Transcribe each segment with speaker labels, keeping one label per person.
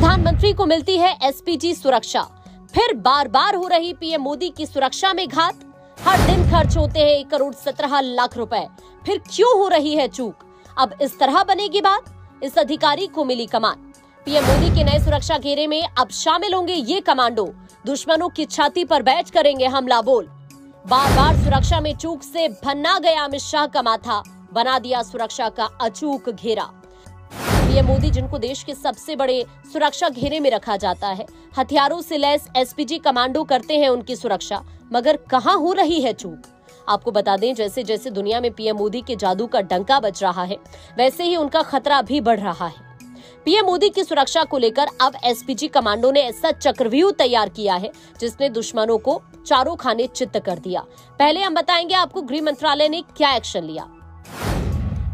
Speaker 1: प्रधानमंत्री को मिलती है एसपीजी सुरक्षा। फिर बार बार हो रही पीएम मोदी की सुरक्षा में घात। हर दिन खर्च होते हैं 1,17,00,000 रुपए। फिर क्यों हो रही है चूक? अब इस तरह बनेगी बात। इस अधिकारी को मिली कमान। पीएम मोदी के नए सुरक्षा घेरे में अब शामिल होंगे ये कमांडो। दुश्मनों की छाती पर बैठ करेंगे हमला बोल। बार बार सुरक्षा में चूक से भन्ना गया अमित शाह का माथा। बना दिया सुरक्षा का अचूक घेरा। पीएम मोदी, जिनको देश के सबसे बड़े सुरक्षा घेरे में रखा जाता है, हथियारों से लैस एसपीजी कमांडो करते हैं उनकी सुरक्षा। मगर कहां हो रही है चूक? आपको बता दें, जैसे जैसे दुनिया में पीएम मोदी के जादू का डंका बज रहा है, वैसे ही उनका खतरा भी बढ़ रहा है। पीएम मोदी की सुरक्षा को लेकर अब एसपीजी कमांडो ने ऐसा चक्रव्यूह तैयार किया है जिसने दुश्मनों को चारों खाने चित्त कर दिया। पहले हम बताएंगे आपको गृह मंत्रालय ने क्या एक्शन लिया।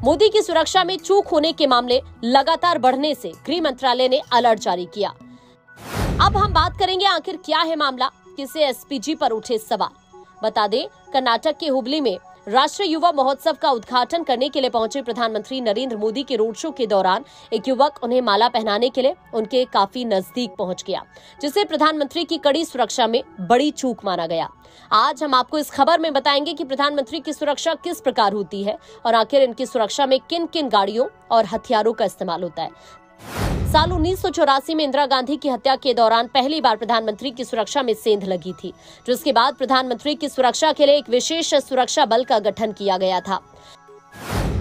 Speaker 1: मोदी की सुरक्षा में चूक होने के मामले लगातार बढ़ने से गृह मंत्रालय ने अलर्ट जारी किया। अब हम बात करेंगे आखिर क्या है मामला, किसे एसपीजी पर उठे सवाल। बता दें, कर्नाटक के हुबली में राष्ट्रीय युवा महोत्सव का उद्घाटन करने के लिए पहुंचे प्रधानमंत्री नरेंद्र मोदी के रोड शो के दौरान एक युवक उन्हें माला पहनाने के लिए उनके काफी नजदीक पहुंच गया, जिसे प्रधानमंत्री की कड़ी सुरक्षा में बड़ी चूक माना गया। आज हम आपको इस खबर में बताएंगे कि प्रधानमंत्री की सुरक्षा किस प्रकार होती है और आखिर इनकी सुरक्षा में किन किन गाड़ियों और हथियारों का इस्तेमाल होता है। साल 1984 में इंदिरा गांधी की हत्या के दौरान पहली बार प्रधानमंत्री की सुरक्षा में सेंध लगी थी, जिसके बाद प्रधानमंत्री की सुरक्षा के लिए एक विशेष सुरक्षा बल का गठन किया गया था।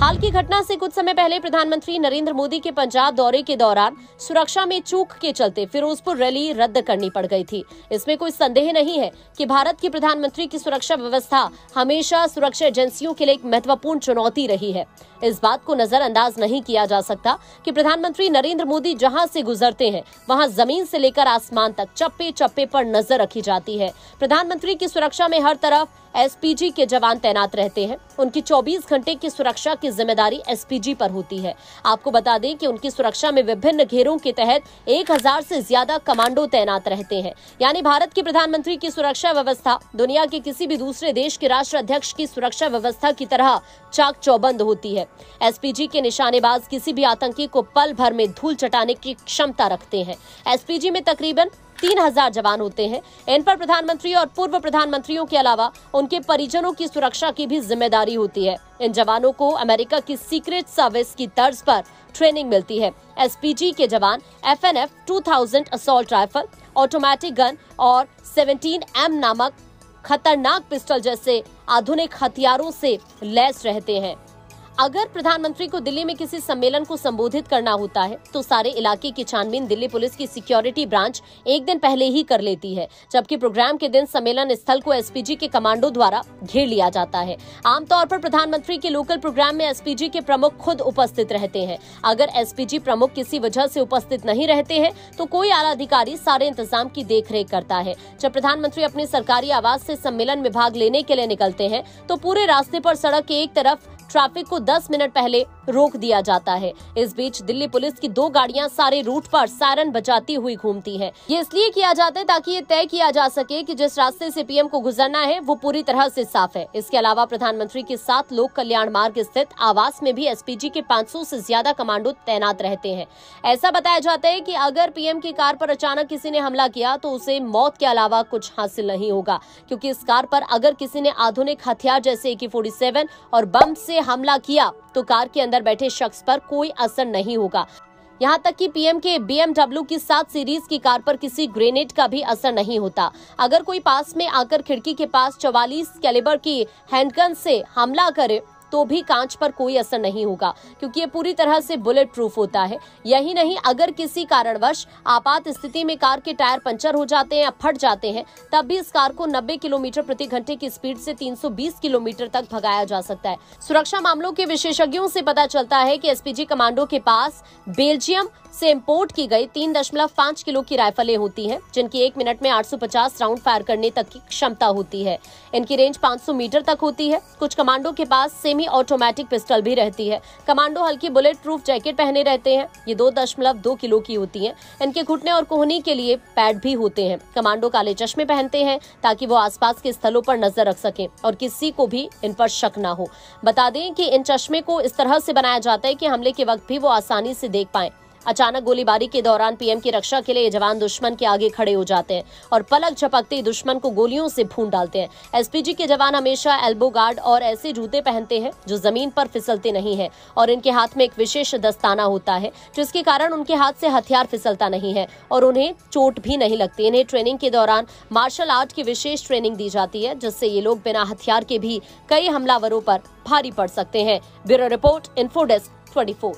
Speaker 1: हाल की घटना से कुछ समय पहले प्रधानमंत्री नरेंद्र मोदी के पंजाब दौरे के दौरान सुरक्षा में चूक के चलते फिरोजपुर रैली रद्द करनी पड़ गई थी। इसमें कोई संदेह नहीं है कि भारत की प्रधानमंत्री की सुरक्षा व्यवस्था हमेशा सुरक्षा एजेंसियों के लिए एक महत्वपूर्ण चुनौती रही है। इस बात को नजरअंदाज नहीं किया जा सकता कि प्रधानमंत्री नरेंद्र मोदी जहां से गुजरते हैं, वहां जमीन से लेकर आसमान तक चप्पे चप्पे पर नजर रखी जाती है। प्रधानमंत्री की सुरक्षा में हर तरफ एसपीजी के जवान तैनात रहते हैं। उनकी 24 घंटे की सुरक्षा की जिम्मेदारी एसपीजी पर होती है। आपको बता दें कि उनकी सुरक्षा में विभिन्न घेरों के तहत 1000 से ज्यादा कमांडो तैनात रहते हैं। यानी भारत की प्रधानमंत्री की सुरक्षा व्यवस्था दुनिया के किसी भी दूसरे देश के राष्ट्राध्यक्ष की सुरक्षा व्यवस्था की तरह चाक चौबंद होती है। एसपीजी के निशानेबाज किसी भी आतंकी को पल भर में धूल चटाने की क्षमता रखते हैं। एसपीजी में तकरीबन 3000 जवान होते हैं। इन पर प्रधानमंत्री और पूर्व प्रधानमंत्रियों के अलावा उनके परिजनों की सुरक्षा की भी जिम्मेदारी होती है। इन जवानों को अमेरिका की सीक्रेट सर्विस की तर्ज पर ट्रेनिंग मिलती है। एसपीजी के जवान FNF 2000 assault rifle, automatic gun और 17M नामक खतरनाक पिस्टल जैसे आधुनिक हथियारों से लैस रहते हैं। अगर प्रधानमंत्री को दिल्ली में किसी सम्मेलन को संबोधित करना होता है तो सारे इलाके की छानबीन दिल्ली पुलिस की सिक्योरिटी ब्रांच एक दिन पहले ही कर लेती है, जबकि प्रोग्राम के दिन सम्मेलन स्थल को एसपीजी के कमांडो द्वारा घेर लिया जाता है। आमतौर पर प्रधानमंत्री के लोकल प्रोग्राम में एसपीजी के प्रमुख खुद उपस्थित रहते हैं। अगर एसपीजी प्रमुख किसी वजह से उपस्थित नहीं रहते हैं तो कोई आला अधिकारी सारे इंतजाम की देखरेख करता है। जब प्रधानमंत्री अपने सरकारी आवास से सम्मेलन में भाग लेने के लिए निकलते हैं तो पूरे रास्ते पर सड़क के एक तरफ ट्रैफिक को 10 मिनट पहले रोक दिया जाता है। इस बीच दिल्ली पुलिस की 2 गाड़ियां सारे रूट पर सायरन बजाती हुई घूमती हैं। ये इसलिए किया जाता है ताकि ये तय किया जा सके कि जिस रास्ते से पीएम को गुजरना है वो पूरी तरह से साफ है। इसके अलावा प्रधानमंत्री के साथ लोक कल्याण मार्ग स्थित आवास में भी एसपीजी के 500 से ज्यादा कमांडो तैनात रहते हैं। ऐसा बताया जाता है कि अगर पीएम की कार पर अचानक किसी ने हमला किया तो उसे मौत के अलावा कुछ हासिल नहीं होगा, क्योंकि इस कार पर अगर किसी ने आधुनिक हथियार जैसे AK-47 और बम से हमला किया तो कार के अंदर बैठे शख्स पर कोई असर नहीं होगा। यहाँ तक कि पीएम के BMW की 7 सीरीज की कार पर किसी ग्रेनेड का भी असर नहीं होता। अगर कोई पास में आकर खिड़की के पास 44 कैलिबर की हैंडगन से हमला करे तो भी कांच पर कोई असर नहीं होगा, क्योंकि ये पूरी तरह से बुलेट प्रूफ होता है। यही नहीं, अगर किसी कारणवश आपात स्थिति में कार के टायर पंचर हो जाते हैं या फट जाते हैं, तब भी इस कार को 90 किलोमीटर प्रति घंटे की स्पीड से 320 किलोमीटर तक भगाया जा सकता है। सुरक्षा मामलों के विशेषज्ञों से पता चलता है कि एसपीजी कमांडो के पास बेल्जियम से इंपोर्ट की गई 3.5 किलो की राइफलें होती हैं, जिनकी 1 मिनट में 850 राउंड फायर करने तक की क्षमता होती है। इनकी रेंज 500 मीटर तक होती है। कुछ कमांडो के पास सेमी ऑटोमेटिक पिस्टल भी रहती है। कमांडो हल्की बुलेट प्रूफ जैकेट पहने रहते हैं। ये 2.2 किलो की होती हैं। इनके घुटने और कोहनी के लिए पैड भी होते हैं। कमांडो काले चश्मे पहनते हैं ताकि वो आसपास के स्थलों पर नजर रख सकें और किसी को भी इन पर शक न हो। बता दें कि इन चश्मे को इस तरह से बनाया जाता है कि हमले के वक्त भी वो आसानी से देख पाएं। अचानक गोलीबारी के दौरान पीएम की रक्षा के लिए ये जवान दुश्मन के आगे खड़े हो जाते हैं और पलक झपकते ही दुश्मन को गोलियों से भून डालते हैं। एसपीजी के जवान हमेशा एल्बो गार्ड और ऐसे जूते पहनते हैं जो जमीन पर फिसलते नहीं है और इनके हाथ में एक विशेष दस्ताना होता है जिसके कारण उनके हाथ से हथियार फिसलता नहीं है और उन्हें चोट भी नहीं लगती। इन्हें ट्रेनिंग के दौरान मार्शल आर्ट की विशेष ट्रेनिंग दी जाती है जिससे ये लोग बिना हथियार के भी कई हमलावरों पर भारी पड़ सकते हैं। Bureau report, info desk 24।